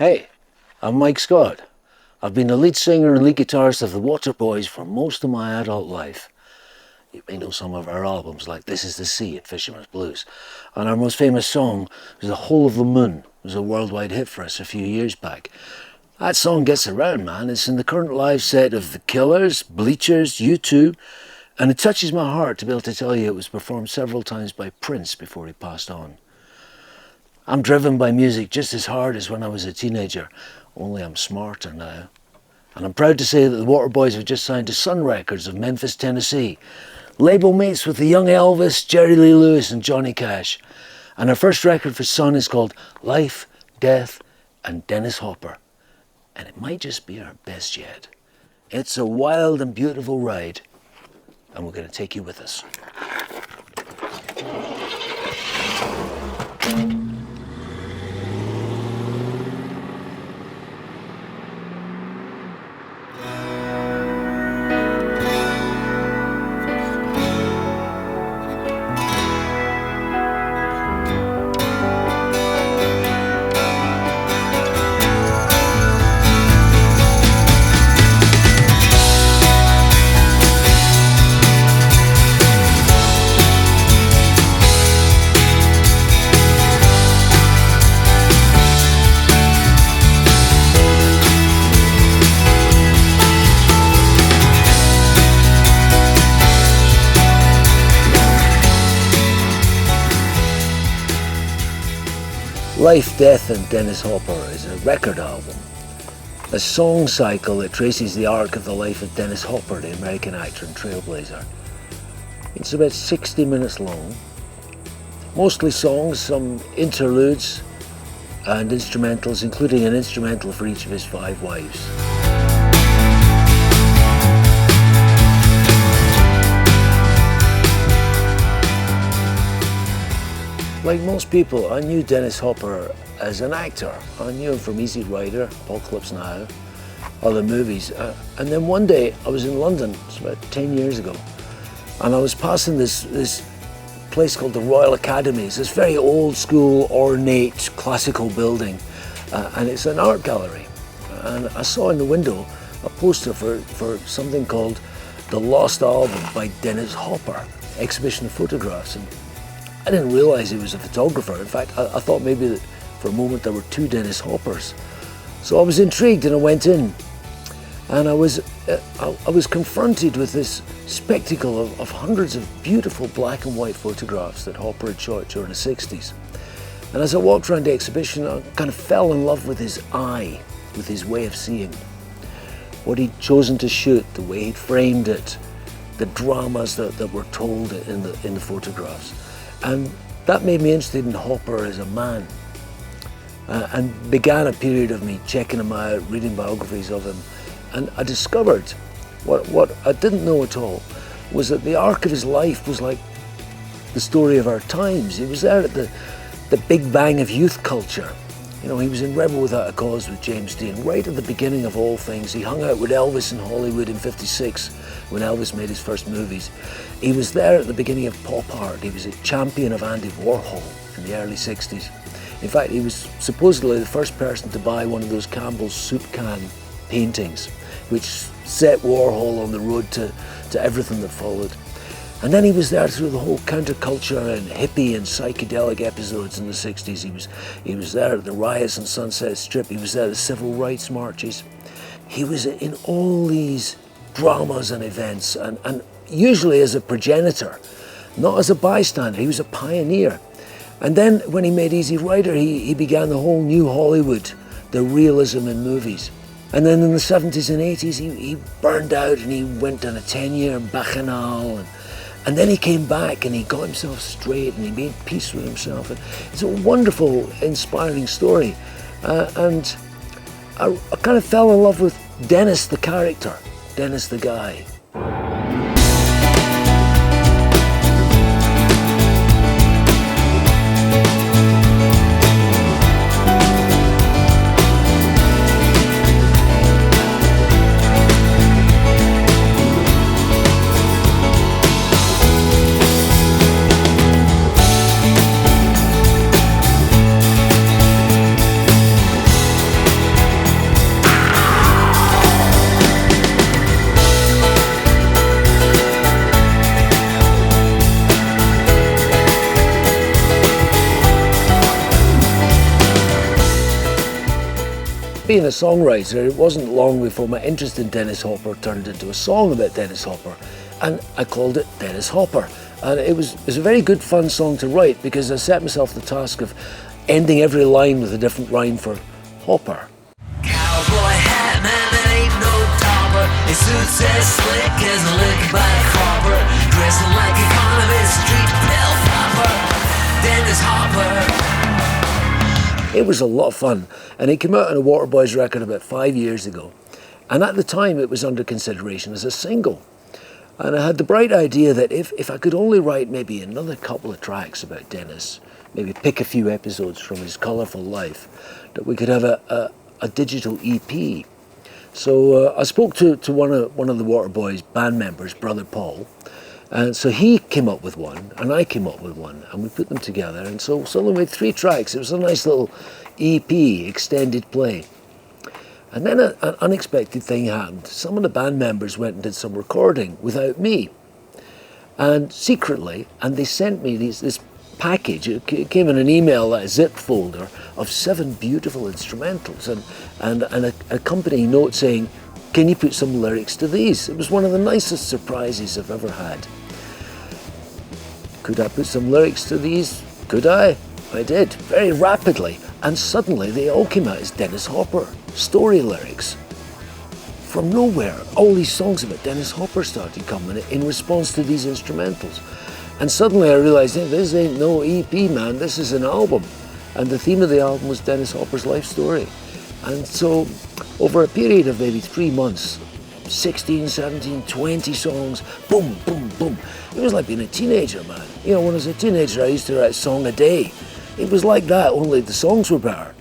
Hey, I'm Mike Scott. I've been the lead singer and lead guitarist of the Waterboys for most of my adult life. You may know some of our albums like This Is the Sea and Fisherman's Blues. And our most famous song was The Whole of the Moon. It was a worldwide hit for us a few years back. That song gets around, man. It's in the current live set of The Killers, Bleachers, U2, and it touches my heart to be able to tell you it was performed several times by Prince before he passed on. I'm driven by music just as hard as when I was a teenager, only I'm smarter now. And I'm proud to say that the Waterboys have just signed to Sun Records of Memphis, Tennessee. Label mates with the young Elvis, Jerry Lee Lewis and Johnny Cash. And our first record for Sun is called Life, Death and Dennis Hopper. And it might just be our best yet. It's a wild and beautiful ride, and we're going to take you with us. Life, Death and Dennis Hopper is a record album, a song cycle that traces the arc of the life of Dennis Hopper, the American actor and trailblazer. It's about 60 minutes long, mostly songs, some interludes and instrumentals, including an instrumental for each of his 5 wives. Like most people, I knew Dennis Hopper as an actor. I knew him from Easy Rider, Apocalypse Now, other movies. And then one day I was in London, it's about 10 years ago, and I was passing this place called the Royal Academy. It's this very old school, ornate, classical building, and it's an art gallery. And I saw in the window a poster for something called The Lost Album by Dennis Hopper, exhibition of photographs. And I didn't realize he was a photographer. In fact, I thought maybe that for a moment there were 2 Dennis Hoppers. So I was intrigued and I went in, and I was confronted with this spectacle of hundreds of beautiful black and white photographs that Hopper had shot during the 60s. And as I walked around the exhibition, I kind of fell in love with his eye, with his way of seeing. What he'd chosen to shoot, the way he'd framed it, the dramas that were told in the photographs. And that made me interested in Hopper as a man, and began a period of me checking him out, reading biographies of him. And I discovered what I didn't know at all was that the arc of his life was like the story of our times. He was there at the big bang of youth culture. You know, he was in Rebel Without a Cause with James Dean, right at the beginning of all things. He hung out with Elvis in Hollywood in '56 when Elvis made his first movies. He was there at the beginning of pop art. He was a champion of Andy Warhol in the early '60s. In fact, he was supposedly the first person to buy one of those Campbell's soup can paintings, which set Warhol on the road to everything that followed. And then he was there through the whole counterculture and hippie and psychedelic episodes in the 60s. He was there at the riots on Sunset Strip. He was there at the civil rights marches. He was in all these dramas and events, and usually as a progenitor, not as a bystander. He was a pioneer. And then when he made Easy Rider, he began the whole new Hollywood, the realism in movies. And then in the 70s and 80s, he burned out and he went on a 10-year bacchanal. And then he came back and he got himself straight and he made peace with himself. And it's a wonderful, inspiring story. And I kind of fell in love with Dennis the character, Dennis the guy. being a songwriter, it wasn't long before my interest in Dennis Hopper turned into a song about Dennis Hopper, and I called it Dennis Hopper. And it was a very good fun song to write because I set myself the task of ending every line with a different rhyme for Hopper. Cowboy hat, man, that ain't no topper. His suit's as slick as a lick-back hopper. Dressing like economist, street pill popper. Dennis Hopper. It was a lot of fun, and it came out on a Waterboys record about 5 years ago. And at the time, it was under consideration as a single. And I had the bright idea that if I could only write maybe another couple of tracks about Dennis, maybe pick a few episodes from his colourful life, that we could have a digital EP. So I spoke to one of the Waterboys band members, Brother Paul, and so he came up with one, and I came up with one, and we put them together, and so we made 3 tracks. It was a nice little EP, extended play. And then an unexpected thing happened. Some of the band members went and did some recording without me, and secretly, and they sent me this package. It came in an email, a zip folder of 7 beautiful instrumentals, and an accompanying note saying, "Can you put some lyrics to these?" It was one of the nicest surprises I've ever had. Could I put some lyrics to these? Could I? I did, very rapidly, and suddenly they all came out as Dennis Hopper story lyrics. From nowhere, all these songs about Dennis Hopper started coming in response to these instrumentals. And suddenly I realized, hey, this ain't no EP, man, this is an album. And the theme of the album was Dennis Hopper's life story. And so, over a period of maybe 3 months, 16, 17, 20 songs, boom, boom, boom. It was like being a teenager, man. You know, when I was a teenager, I used to write a song a day. It was like that, only the songs were better.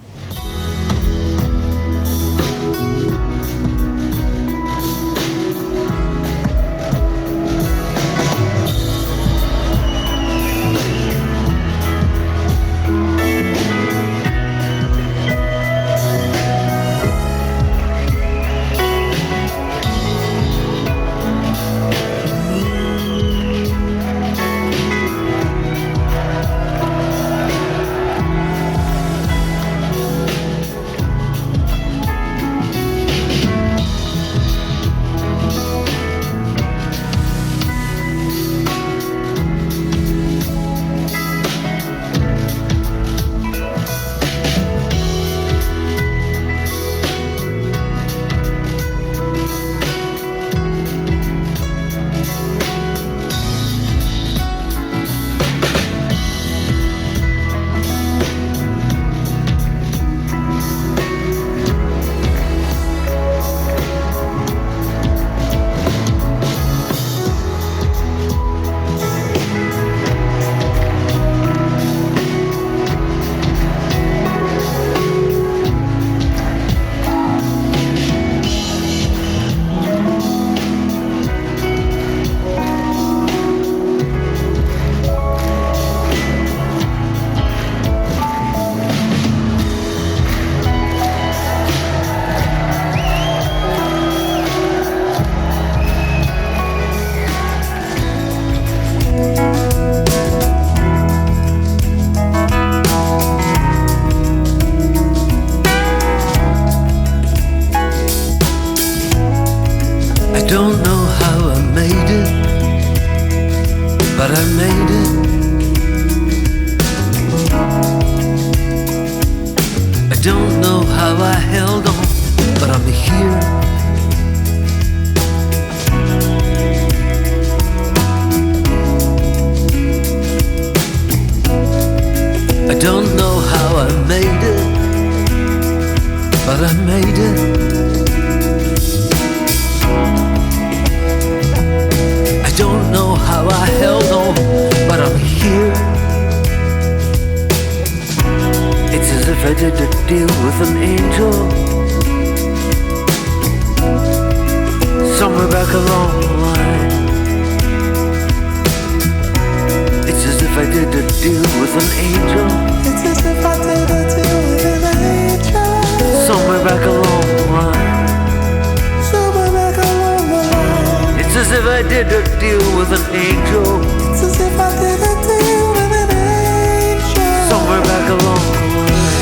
Don't know how I held on, but I'm here. I don't know how I made it, but I made it. I don't know how I held on, but I'm here. It's as if I did a deal with an angel somewhere back along the line. It's as if I did a deal with an angel. It's as if I did a deal with an angel somewhere back along the line. somewhere back along the line. It's as if I did a deal with an angel It's as if I did a deal with an angel somewhere back along the line.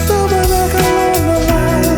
somewhere back along the line.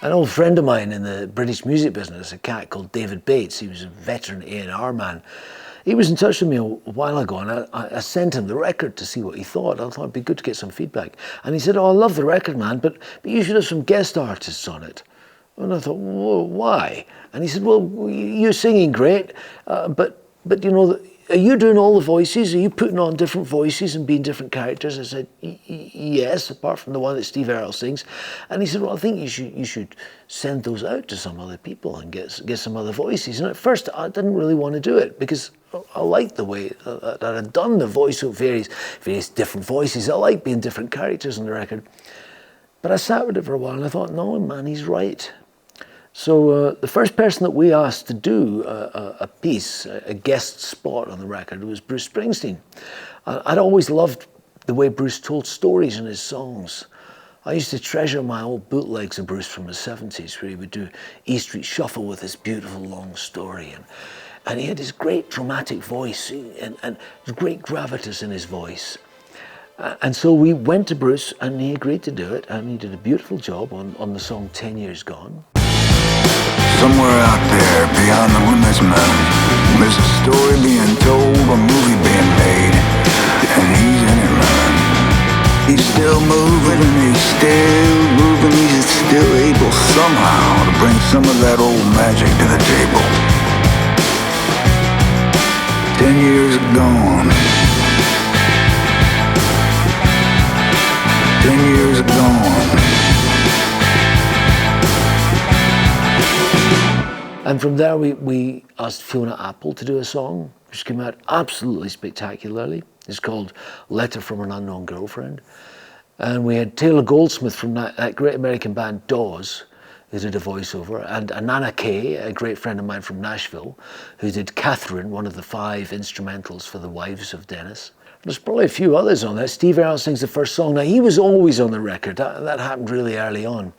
An old friend of mine in the British music business, a cat called David Bates, he was a veteran A&R man. He was in touch with me a while ago, and I sent him the record to see what he thought. I thought it'd be good to get some feedback. And he said, "Oh, I love the record, man, but you should have some guest artists on it." And I thought, "Well, why?" And he said, "Well, you're singing great, but you know, are you doing all the voices? Are you putting on different voices and being different characters?" I said, "Yes, apart from the one that Steve Earle sings." And he said, "Well, I think you should send those out to some other people and get some other voices." And at first, I didn't really want to do it because I liked the way that I'd done the voice of various different voices. I like being different characters on the record. But I sat with it for a while and I thought, no, man, he's right. So the first person that we asked to do a piece, a guest spot on the record, was Bruce Springsteen. I'd always loved the way Bruce told stories in his songs. I used to treasure my old bootlegs of Bruce from the 70s, where he would do E Street Shuffle with this beautiful long story. And he had this great dramatic voice and great gravitas in his voice. And so we went to Bruce and he agreed to do it, and he did a beautiful job on the song 10 Years Gone. Somewhere out there beyond the windless mountains, there's a story being told, a movie being made, and he's in it, man. He's still moving and he's still moving, he's still able somehow to bring some of that old magic to the table. 10 years gone. 10 years gone. And from there we asked Fiona Apple to do a song, which came out absolutely spectacularly. It's called Letter from an Unknown Girlfriend. And we had Taylor Goldsmith from that great American band Taos, who did a voiceover, and Nana Kay, a great friend of mine from Nashville, who did Catherine, one of the 5 instrumentals for the Wives of Dennis. There's probably a few others on there. Steve Earle sings the first song. Now, he was always on the record. That happened really early on.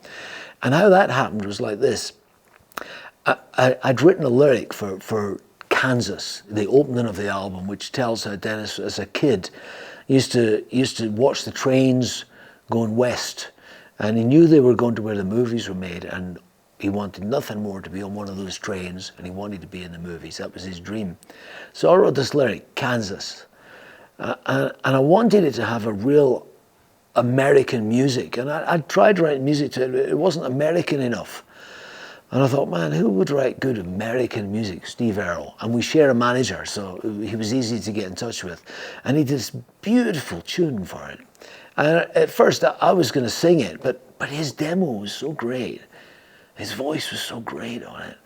And how that happened was like this. I'd written a lyric for Kansas, the opening of the album, which tells how Dennis, as a kid, used to watch the trains going west, and he knew they were going to where the movies were made, and he wanted nothing more to be on one of those trains, and he wanted to be in the movies. That was his dream. So I wrote this lyric, Kansas, and I wanted it to have a real American music, and I tried writing music to it. It wasn't American enough. And I thought, man, who would write good American music? Steve Earle. And we share a manager, so he was easy to get in touch with. And he did this beautiful tune for it. And at first, I was going to sing it, but his demo was so great. His voice was so great on it.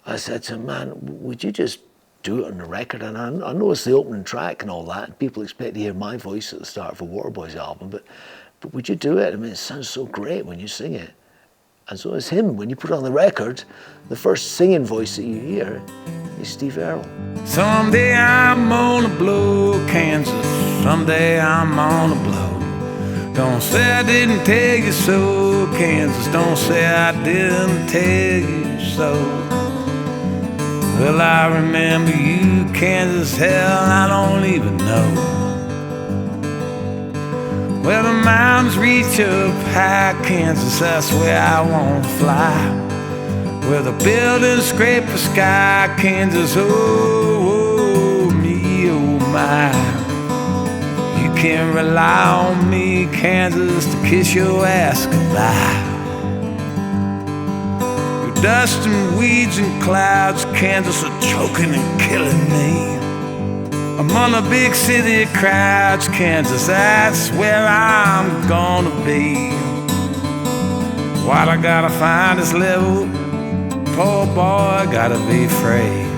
I said to him, man, would you just do it on the record? And I know it's the opening track and all that, and people expect to hear my voice at the start of a Waterboys album, but would you do it? I mean, it sounds so great when you sing it. And so it's him. When you put it on the record, the first singing voice that you hear is Steve Earle. Someday I'm gonna blow Kansas, someday I'm gonna blow. Don't say I didn't tell you so, Kansas, don't say I didn't tell you so. Well, I remember you, Kansas, hell, I don't even know. Well, the mountains reach up high, Kansas, that's where I wanna fly. Where the buildings scrape the sky, Kansas, oh, me, oh my. You can rely on me, Kansas, to kiss your ass goodbye. Your dust and weeds and clouds, Kansas, are choking and killing me. Among the big city crowds, Kansas, that's where I'm gonna be. While I gotta find this level, poor boy gotta be free.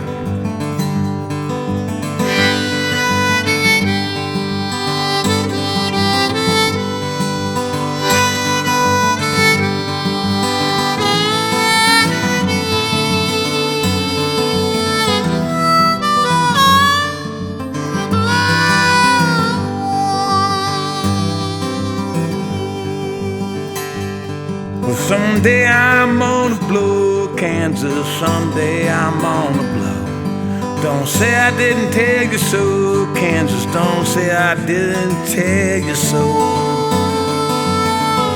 Someday I'm gonna blow Kansas, someday I'm gonna blow. Don't say I didn't tell you so, Kansas, don't say I didn't tell you so.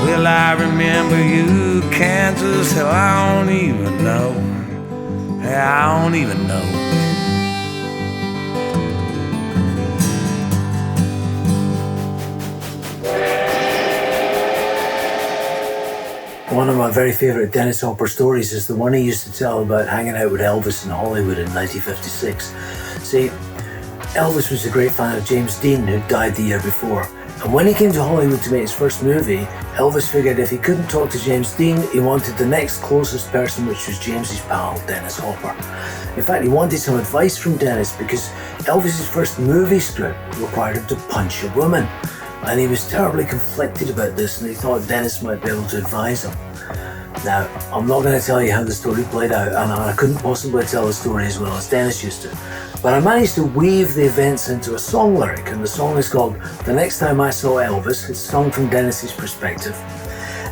Well, Will I remember you, Kansas? Hell, I don't even know. I don't even know. One of my very favourite Dennis Hopper stories is the one he used to tell about hanging out with Elvis in Hollywood in 1956. See, Elvis was a great fan of James Dean, who died the year before. And when he came to Hollywood to make his first movie, Elvis figured if he couldn't talk to James Dean, he wanted the next closest person, which was James's pal, Dennis Hopper. In fact, he wanted some advice from Dennis because Elvis's first movie script required him to punch a woman. And he was terribly conflicted about this, and he thought Dennis might be able to advise him. Now, I'm not going to tell you how the story played out, and I couldn't possibly tell the story as well as Dennis used to. But I managed to weave the events into a song lyric, and the song is called The Next Time I Saw Elvis. It's sung from Dennis's perspective.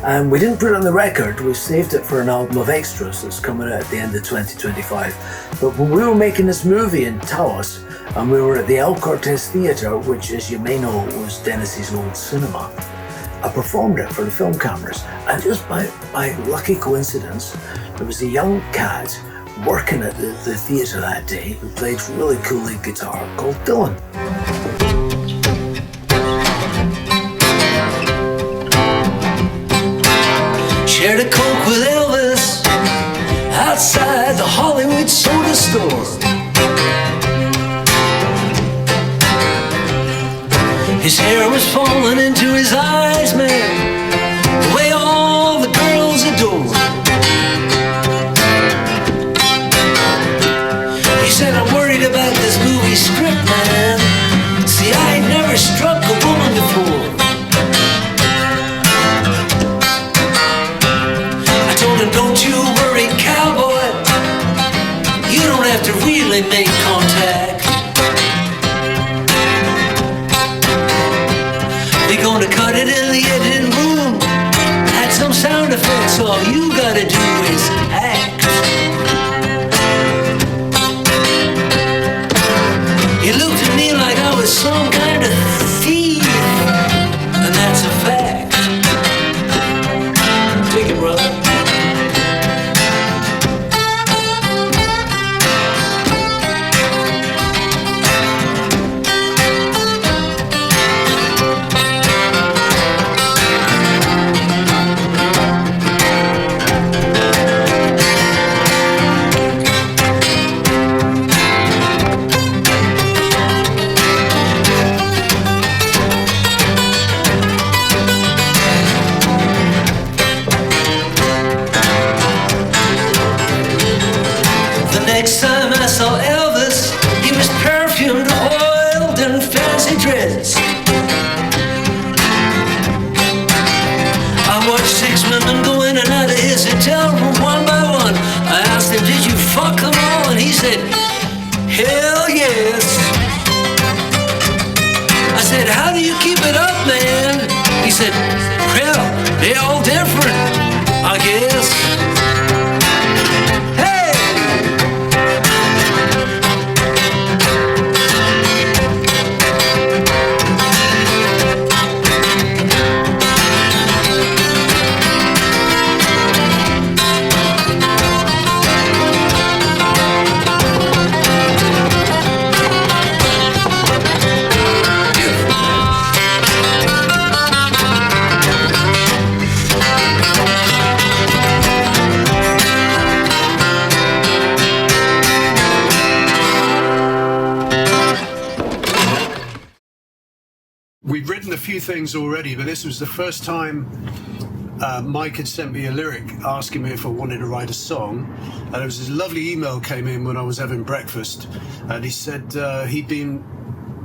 And we didn't put it on the record, we saved it for an album of extras that's coming out at the end of 2025. But when we were making this movie in Taos, and we were at the El Cortez Theatre, which, as you may know, was Dennis's old cinema, I performed it for the film cameras, and just by lucky coincidence, there was a young cat working at the theatre that day who played really cool lead guitar called Dylan. Shared a Coke with Elvis outside the Hollywood soda store. His hair was falling into his eyes, man, the way all the girls adore. He said, I'm worried about this movie script, man. See, I ain't never struck a woman before. I told him, don't you worry, cowboy. You don't have to really make contact. They're gonna cut it in the editing room. Add some sound effects, all you gotta do is act. He looked at me like I was some kind of thief, and that's a fact. Take it, brother. Next time I saw Elvis, he was perfumed, oiled, and fancy dressed. I watched 6 women go in and out of his hotel room one by one. I asked him, did you fuck them all? And he said, hell yes. I said, how do you keep it up, man? He said, well, they're all different, I guess. We've written a few things already, but this was the first time Mike had sent me a lyric asking me if I wanted to write a song. And there was this lovely email came in when I was having breakfast, and he said he'd been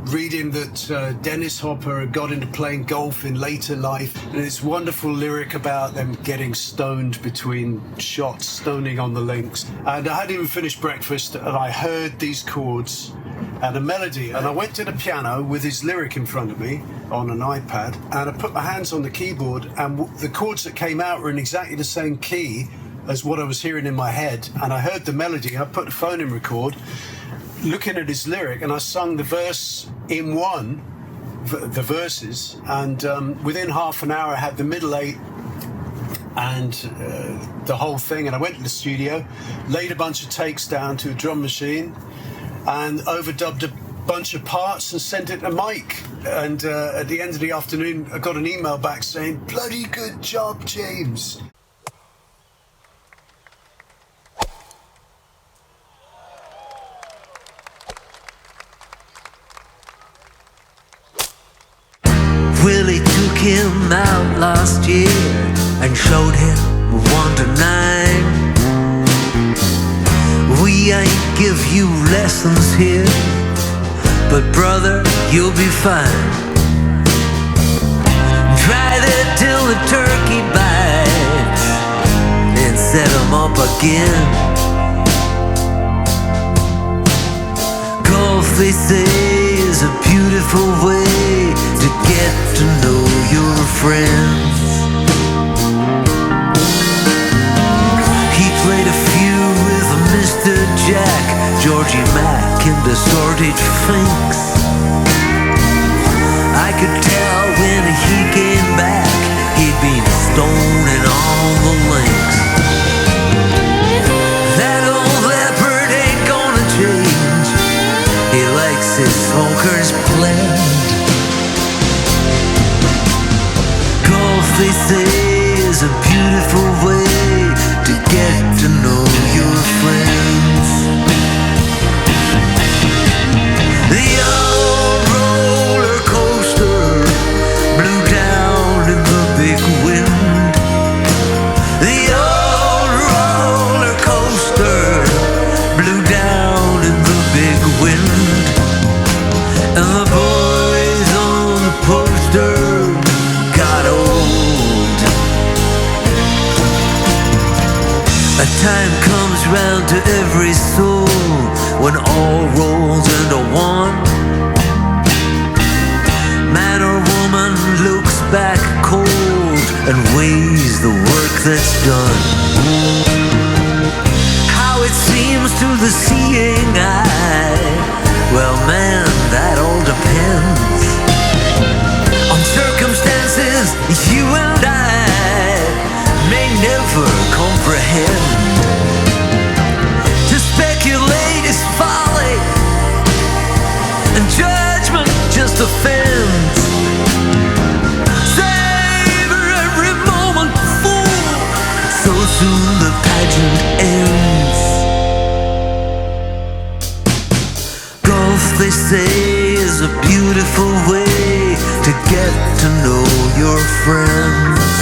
reading that Dennis Hopper had got into playing golf in later life, and this wonderful lyric about them getting stoned between shots, stoning on the links. And I hadn't even finished breakfast, and I heard these chords and a melody, and I went to the piano with his lyric in front of me on an iPad, and I put my hands on the keyboard, and the chords that came out were in exactly the same key as what I was hearing in my head. And I heard the melody. I put the phone in record, looking at his lyric, and I sung the verse in one, the verses, and within half an hour I had the middle 8 and the whole thing. And I went to the studio, laid a bunch of takes down to a drum machine, and overdubbed a bunch of parts and sent it to Mike. And at the end of the afternoon, I got an email back saying, "Bloody good job, James." Willie took him out last year and showed him 1 to 9. We ain't give you lessons here, but brother, you'll be fine. Try that till the turkey bites, then set 'em up again. Golf, they say, is a beautiful way to get to know your friends. He played a few with Mr. Jack, Georgie Mac, and Distorted Finks. I could tell when he came back, he'd been stoning all the links. That old leopard ain't gonna change. He likes his smokers blend. Golf, they say, is a beautiful way to get to know your friends. The old roller coaster blew down in the big wind. The old roller coaster blew down in the big wind. And the boys on the poster got old. A time comes round to every soul when all rolls into one. Man or woman looks back cold and weighs the work that's done. How it seems to the seeing eye, well man, that all depends on circumstances you and I may never comprehend. To speculate is folly, and judgment just offends. Savor every moment, fool, so soon the pageant ends. Golf, they say, is a beautiful way to get to know your friends.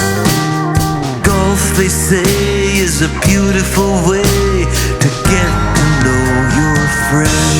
Golf, they say, is a beautiful way to get to know your friends.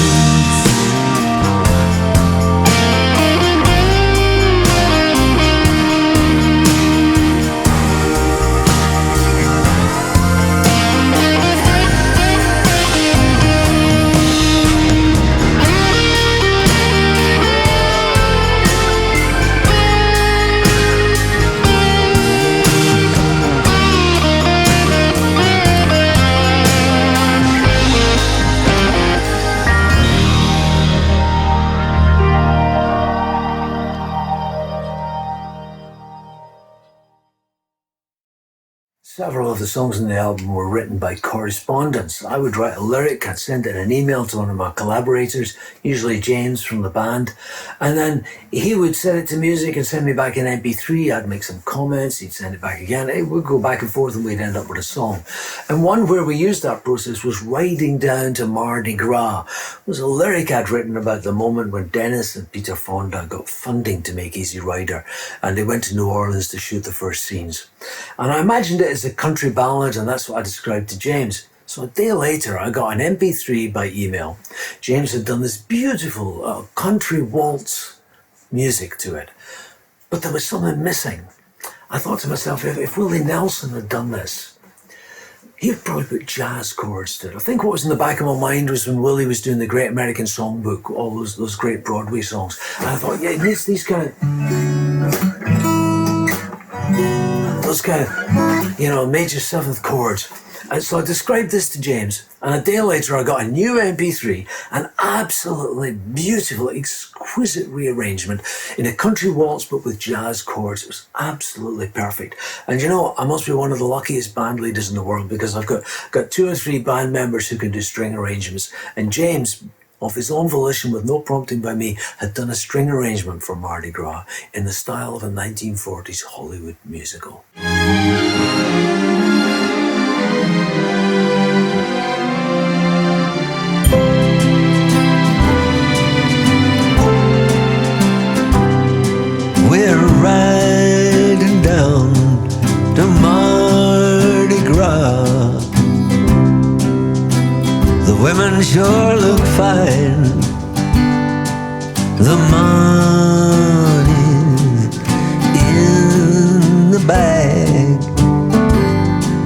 Several of the songs in the album were written by correspondence. I would write a lyric, I'd send it in an email to one of my collaborators, usually James from the band, and then he would set it to music and send me back an MP3. I'd make some comments, he'd send it back again. It would go back and forth and we'd end up with a song. And one where we used that process was Riding Down to Marty Gras. It was a lyric I'd written about the moment when Dennis and Peter Fonda got funding to make Easy Rider, and they went to New Orleans to shoot the first scenes. And I imagined it as a country ballad, and that's what I described to James. So a day later, I got an MP3 by email. James had done this beautiful country waltz music to it, but there was something missing. I thought to myself, if Willie Nelson had done this, he'd probably put jazz chords to it. I think what was in the back of my mind was when Willie was doing the Great American Songbook, all those great Broadway songs. And I thought, yeah, it needs these kind of... those kind of, major seventh chords. And so I described this to James, and a day later I got a new MP3, an absolutely beautiful, exquisite rearrangement in a country waltz but with jazz chords. It was absolutely perfect. And you know, I must be one of the luckiest band leaders in the world, because I've got 2 or 3 band members who can do string arrangements. And James, of his own volition, with no prompting by me, had done a string arrangement for Marty Gras in the style of a 1940s Hollywood musical. We're riding down to Marty Gras. The women sure look fine. The money's in the bag,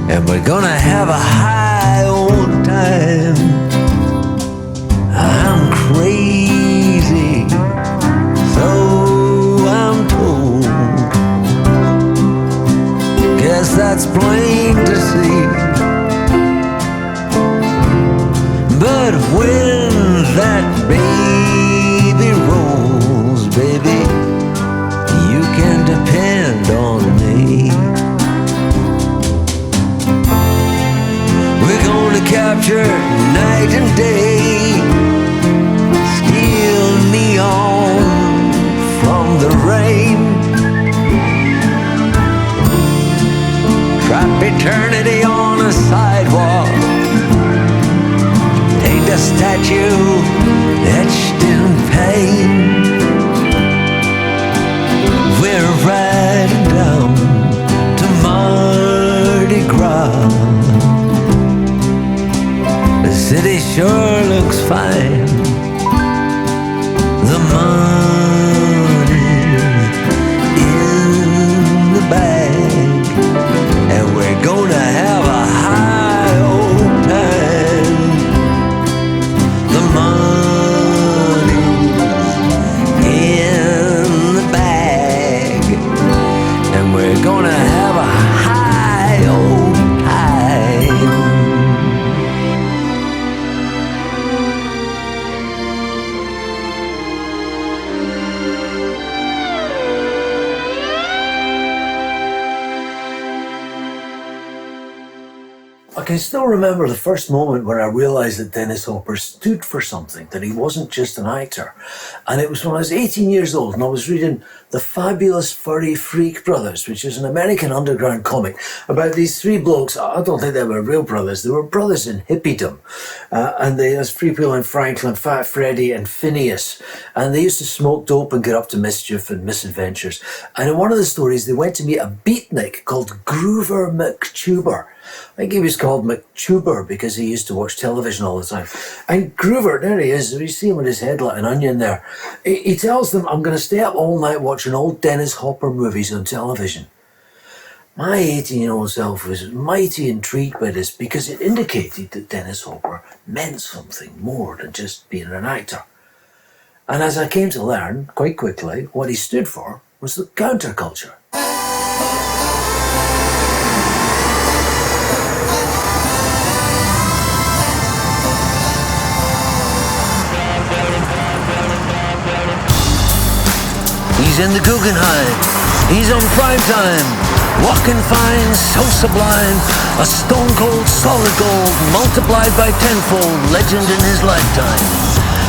and we're gonna have a high old time. I'm crazy, so I'm told. Guess that's plain to see. But when that baby rolls, baby, you can depend on me. We're gonna capture night and day, steal neon from the rain, trap eternity on a sidewalk, paint a statue etched in pain. We're riding down to Marty Gras. The city sure looks fine. The money in the bag, and we're gonna have a high old time. The money's in the bag, and we're gonna have a high old time. I can still remember the first moment when I realised that Dennis Hopper stood for something, that he wasn't just an actor. And it was when I was 18 years old and I was reading The Fabulous Furry Freak Brothers, which is an American underground comic about these 3 blokes. I don't think they were real brothers. They were brothers in hippiedom. And they, as Freewheeling Franklin, Fat Freddy and Phineas. And they used to smoke dope and get up to mischief and misadventures. And in one of the stories, they went to meet a beatnik called Groover McTuber. I think he was called McTuber because he used to watch television all the time. And Groover, there he is. You see him with his head like an onion there. He tells them, I'm going to stay up all night watching old Dennis Hopper movies on television. My 18-year-old self was mighty intrigued by this because it indicated that Dennis Hopper meant something more than just being an actor. And as I came to learn quite quickly, what he stood for was the counterculture. He's in the Guggenheim, he's on prime time, walking fine, so sublime, a stone cold solid gold, multiplied by tenfold, legend in his lifetime.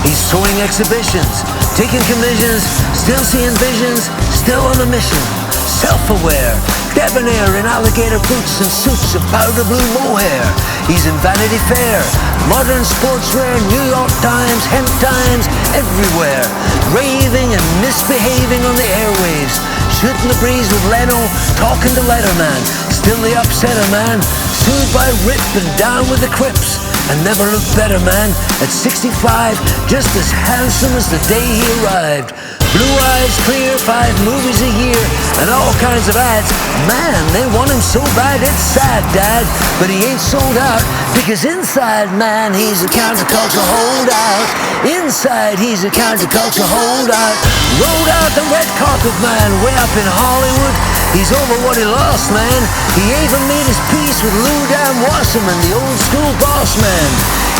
He's touring exhibitions, taking commissions, still seeing visions, still on a mission, self-aware, debonair in alligator boots and suits of powder blue mohair. He's in Vanity Fair, modern sportswear, New York Times, Hemp Times, everywhere. Raving and misbehaving on the airwaves, shooting the breeze with Leno, talking to Letterman, still the upsetter man, sued by Rip and down with the Crips, and never looked better man, at 65, just as handsome as the day he arrived. Blue eyes clear, 5 movies a year, and all kinds of ads. Man, they want him so bad, it's sad, Dad. But he ain't sold out, because inside, man, he's a counterculture holdout. Inside, he's a counterculture holdout. Rolled out the red carpet, man, way up in Hollywood. He's over what he lost, man. He even made his peace with Lou Dan Wasserman, the old school boss man.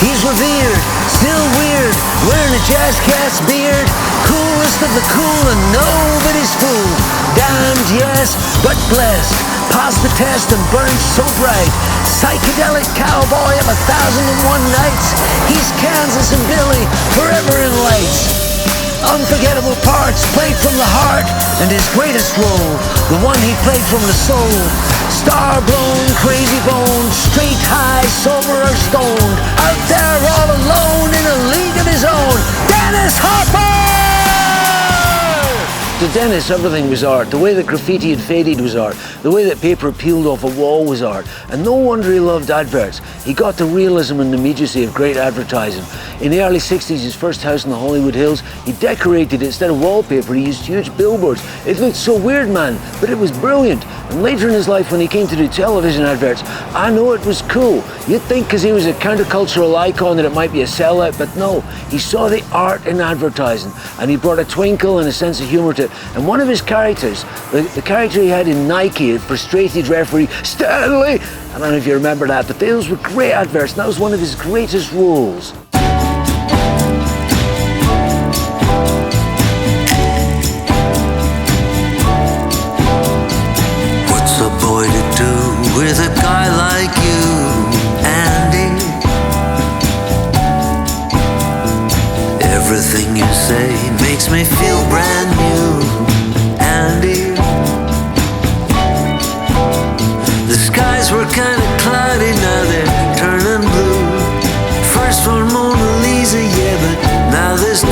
He's revered, still weird, wearing a jazz cat's beard. Coolest of the cool and nobody's fool. Damned, yes, but blessed. Passed the test and burned so bright. Psychedelic cowboy of 1,001 nights. He's Kansas and Billy, forever in lights. Unforgettable parts played from the heart, and his greatest role, the one he played from the soul. Star-blown, crazy boned, straight high, sober or stoned, out there all alone in a league of his own, Dennis Hopper! To Dennis, everything was art. The way that graffiti had faded was art. The way that paper peeled off a wall was art. And no wonder he loved adverts. He got the realism and immediacy of great advertising. In the early 60s, his first house in the Hollywood Hills, he decorated it. Instead of wallpaper, he used huge billboards. It looked so weird, man, but it was brilliant. And later in his life, when he came to do television adverts, I know it was cool. You'd think because he was a countercultural icon that it might be a sellout, but no. He saw the art in advertising, and he brought a twinkle and a sense of humour to it. And one of his characters, the character he had in Nike, the frustrated referee, Stanley, I don't know if you remember that, but those were great adverts, and that was one of his greatest roles. What's a boy to do with a guy like you, Andy? Everything you say makes me feel brand new, Andy. The skies were kind of cloudy, now they're turning blue. First one Mona Lisa, yeah, but now there's 2.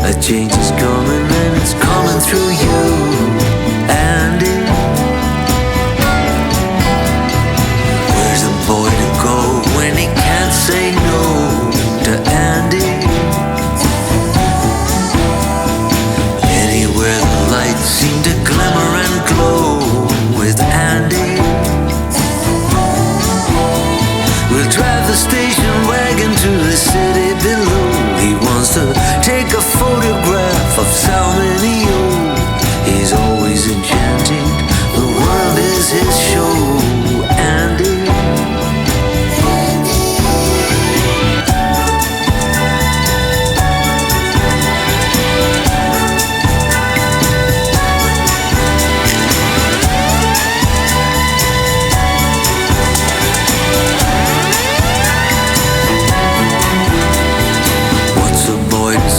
A change is coming and it's coming through you, Andy. Where's a boy to go when he can't say no to Andy? Anywhere the lights seem to glimmer and glow with Andy. We'll drive the station wagon to the city below. He wants to take a photograph of Salminio. He's always enchanting, the world is his show, Andy.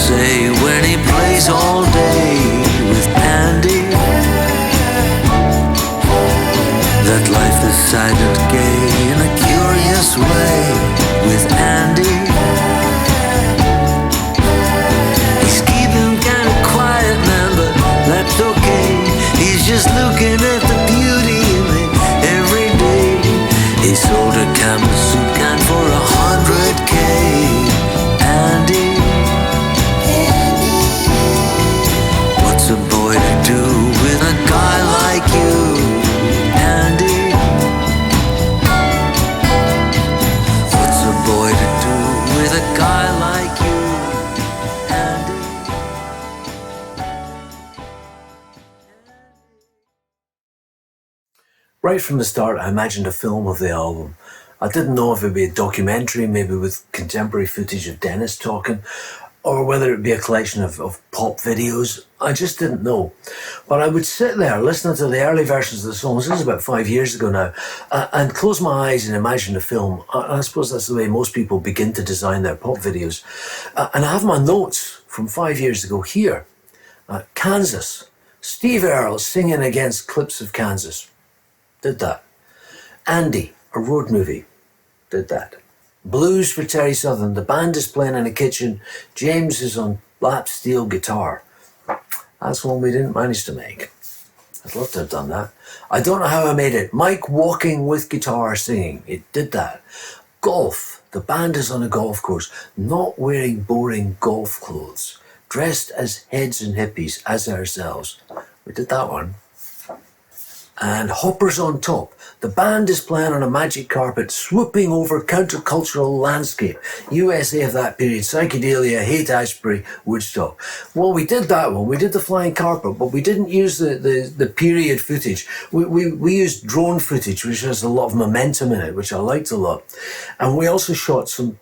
Say when he plays all day with Andy, that life is silent, gay in a curious way with Andy. He's keeping kind of quiet, man, but that's okay. He's just looking at the beauty in it every day. He sold a canvas suit can for 100K, Andy. What's a boy to do with a guy like you, Andy? What's a boy to do with a guy like you, Andy? Right from the start, I imagined a film of the album. I didn't know if it would be a documentary, maybe with contemporary footage of Dennis talking, or whether it be a collection of pop videos. I just didn't know. But I would sit there listening to the early versions of the songs, this is about 5 years ago now, and close my eyes and imagine the film. I suppose that's the way most people begin to design their pop videos. And I have my notes from 5 years ago here. Kansas. Steve Earle singing against clips of Kansas. Did that. Andy, a road movie. Did that. Blues for Terry Southern. The band is playing in a kitchen. James is on lap steel guitar. That's one we didn't manage to make. I'd love to have done that. I don't know how I made it. Mike walking with guitar singing. It did that. Golf. The band is on a golf course, not wearing boring golf clothes. dressed as heads and hippies, as ourselves. We did that one. And Hoppers on Top. The band is playing on a magic carpet, swooping over countercultural landscape. USA of that period, psychedelia, Haight-Ashbury, Woodstock. Well, we did that one. We did the flying carpet, but we didn't use the period footage. We used drone footage, which has a lot of momentum in it, which I liked a lot. And we also shot some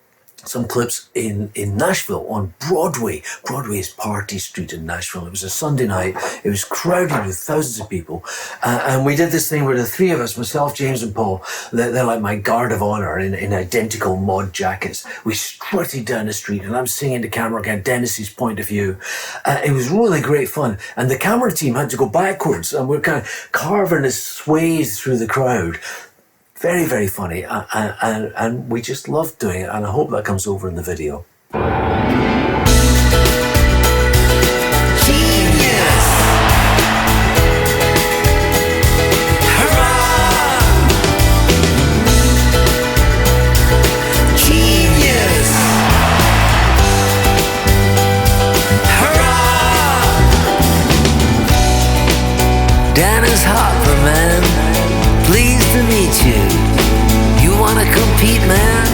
clips in Nashville on Broadway. Broadway is Party Street in Nashville. It was a Sunday night. It was crowded with thousands of people. And we did this thing where the three of us, myself, James and Paul, they're like my guard of honor in identical mod jackets. We strutted down the street and I'm singing to camera again, Dennis's point of view. It was really great fun. And the camera team had to go backwards and we're kind of carving a swathe through the crowd. Very, very funny, and we just loved doing it, and I hope that comes over in the video. Genius! Hurrah! Genius! Hurrah! Dennis Hopper, man. Pleased to meet you. You wanna compete, man?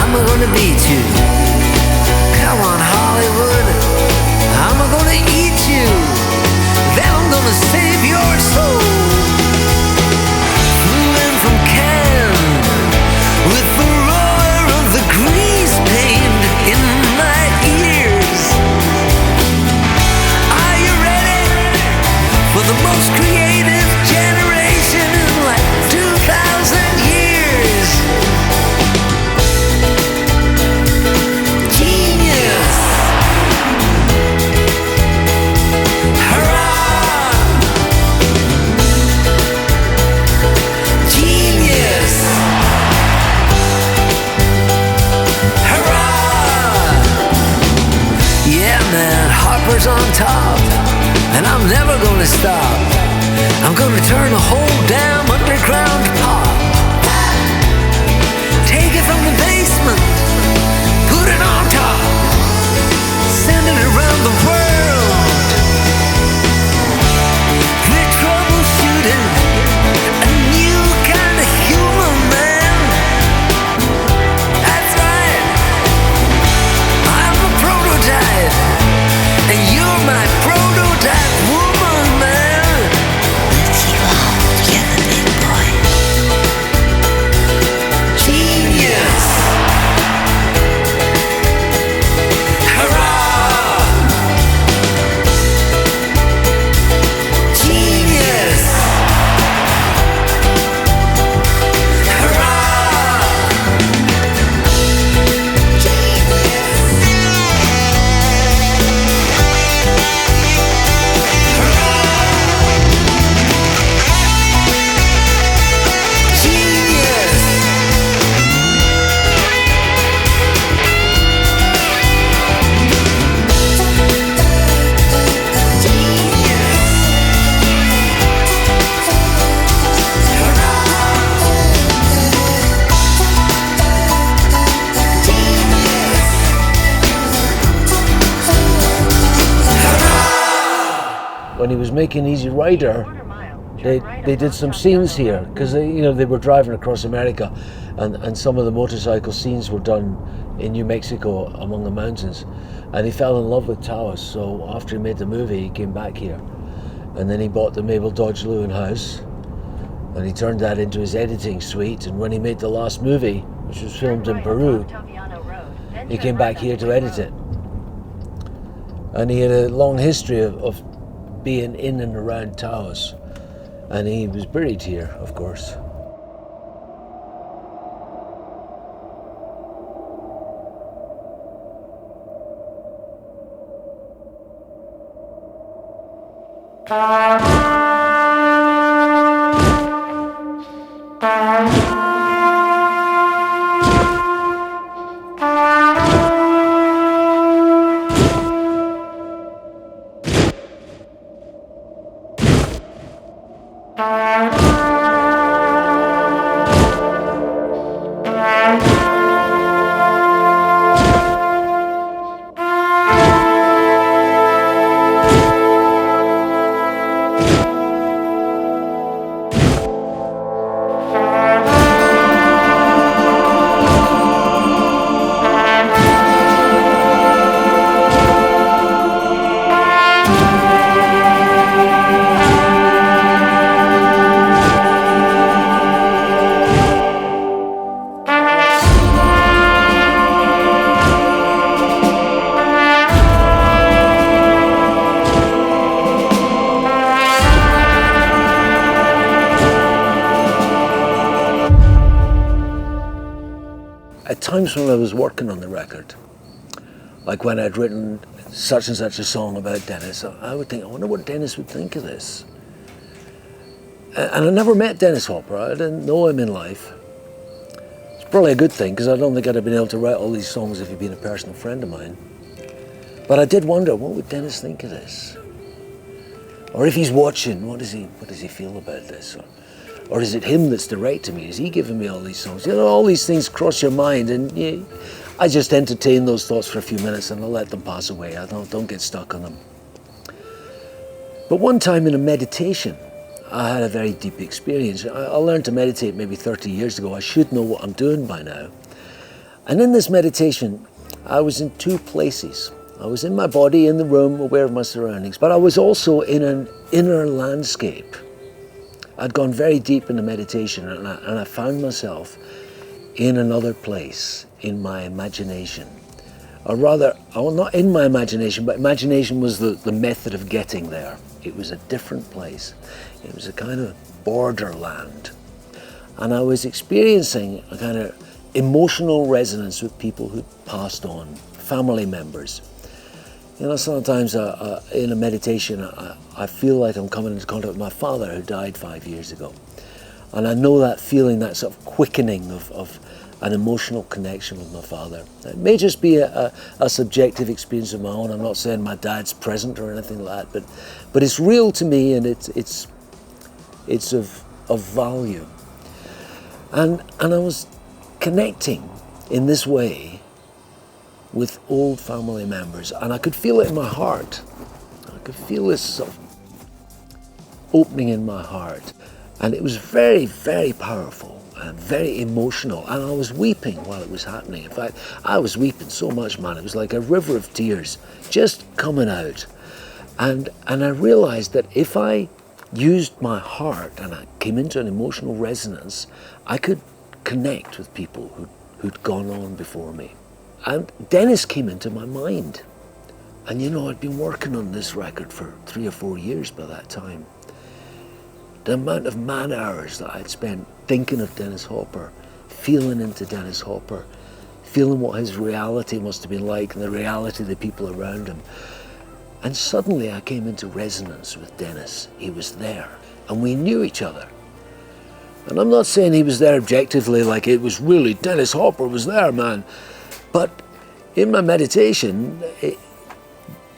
I'm gonna beat you. Come on, Hollywood. I'm gonna eat you. Then I'm gonna save your soul. Flew in from Cannes with the roar of the grease paint in my ears. Are you ready for the most creative generation in like 2,000 years? Genius! Hurrah! Genius! Hurrah! Yeah, man, Harper's on top, and I'm never gonna stop. I'm gonna turn the whole damn underground pop. Take it from the basement, put it on top, send it around the world. We're troubleshooting a new kind of human, man. That's right. I'm a prototype, and you're my prototype woman, man. Let's you all together, big boy. Genius! Hurrah! Genius! Hurrah! Genius! When he was making Easy Rider, they did some scenes here because they were driving across America, and some of the motorcycle scenes were done in New Mexico among the mountains, and he fell in love with Taos. So after he made the movie, he came back here, and then he bought the Mabel Dodge Lewin house, and he turned that into his editing suite. And when he made the last movie, which was filmed in Peru, he came back here to edit it. And he had a long history of being in and around Taos, and he was buried here, of course. times when I was working on the record, like when I'd written such and such a song about Dennis, I would think, I wonder what Dennis would think of this. And I never met Dennis Hopper. I didn't know him in life. It's probably a good thing, because I don't think I'd have been able to write all these songs if he'd been a personal friend of mine. But I did wonder, what would Dennis think of this? Or if he's watching, what does he feel about this? Or is it him that's directing me? Is he giving me all these songs? You know, all these things cross your mind, and I just entertain those thoughts for a few minutes and I let them pass away. I don't get stuck on them. But one time in a meditation, I had a very deep experience. I learned to meditate maybe 30 years ago. I should know what I'm doing by now. And in this meditation, I was in two places. I was in my body, in the room, aware of my surroundings, but I was also in an inner landscape. I'd gone very deep into meditation, and I found myself in another place, in my imagination. Or rather, not in my imagination, but imagination was the method of getting there. It was a different place. It was a kind of borderland. And I was experiencing a kind of emotional resonance with people who'd passed on, family members. You know, sometimes in a meditation, I feel like I'm coming into contact with my father who died 5 years ago. And I know that feeling, that sort of quickening of an emotional connection with my father. It may just be a subjective experience of my own. I'm not saying my dad's present or anything like that, but it's real to me, and it's of value. And I was connecting in this way with old family members, and I could feel it in my heart. I could feel this sort of opening in my heart, and it was very, very powerful and very emotional, and I was weeping while it was happening. In fact, I was weeping so much, man. It was like a river of tears just coming out, and I realized that if I used my heart and I came into an emotional resonance, I could connect with people who'd gone on before me. And Dennis came into my mind. And you know, I'd been working on this record for 3 or 4 years by that time. The amount of man hours that I'd spent thinking of Dennis Hopper, feeling into Dennis Hopper, feeling what his reality must have been like and the reality of the people around him. And suddenly I came into resonance with Dennis. He was there, and we knew each other. And I'm not saying he was there objectively, like it was really Dennis Hopper was there, man. But in my meditation,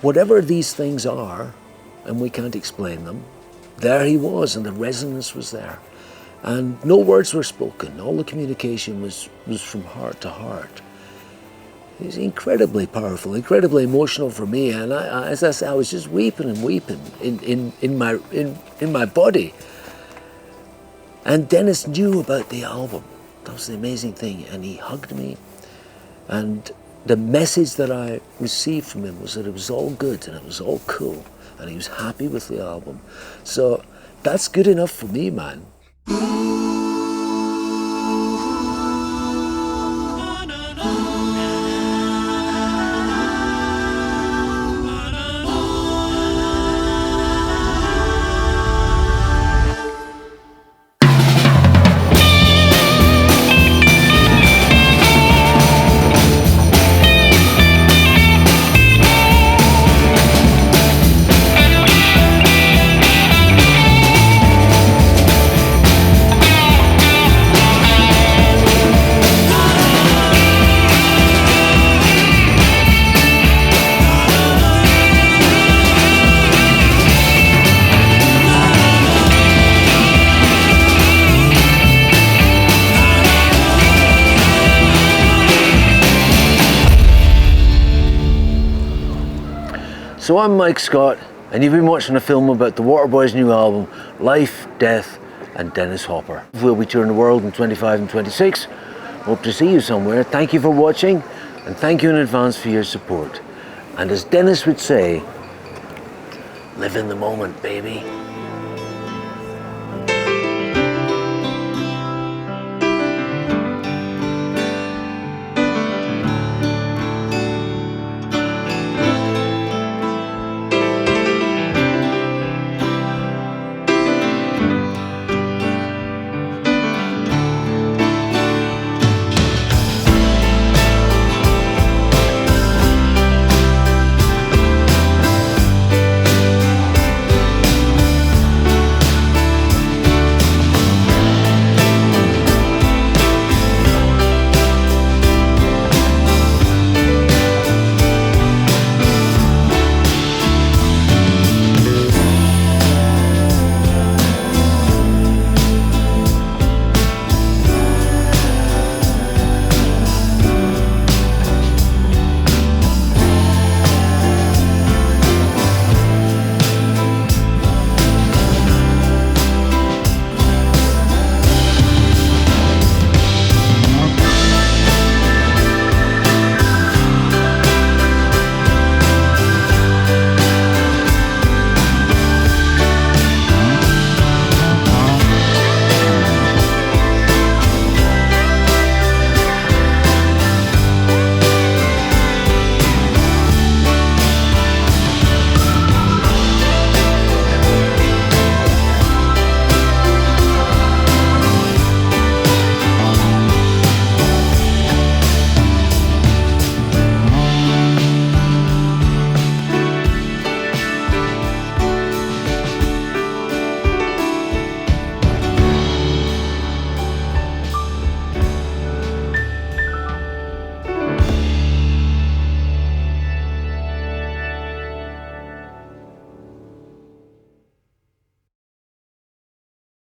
whatever these things are, and we can't explain them, there he was, and the resonance was there. And no words were spoken. All the communication was from heart to heart. It was incredibly powerful, incredibly emotional for me. And as I said, I was just weeping and weeping in my body. And Dennis knew about the album. That was the amazing thing. And he hugged me. And the message that I received from him was that it was all good and it was all cool, and he was happy with the album. So that's good enough for me, man. So I'm Mike Scott, and you've been watching a film about the Waterboys' new album, Life, Death and Dennis Hopper. We'll be touring the world in 25 and 26. Hope to see you somewhere. Thank you for watching, and thank you in advance for your support. And as Dennis would say, live in the moment, baby.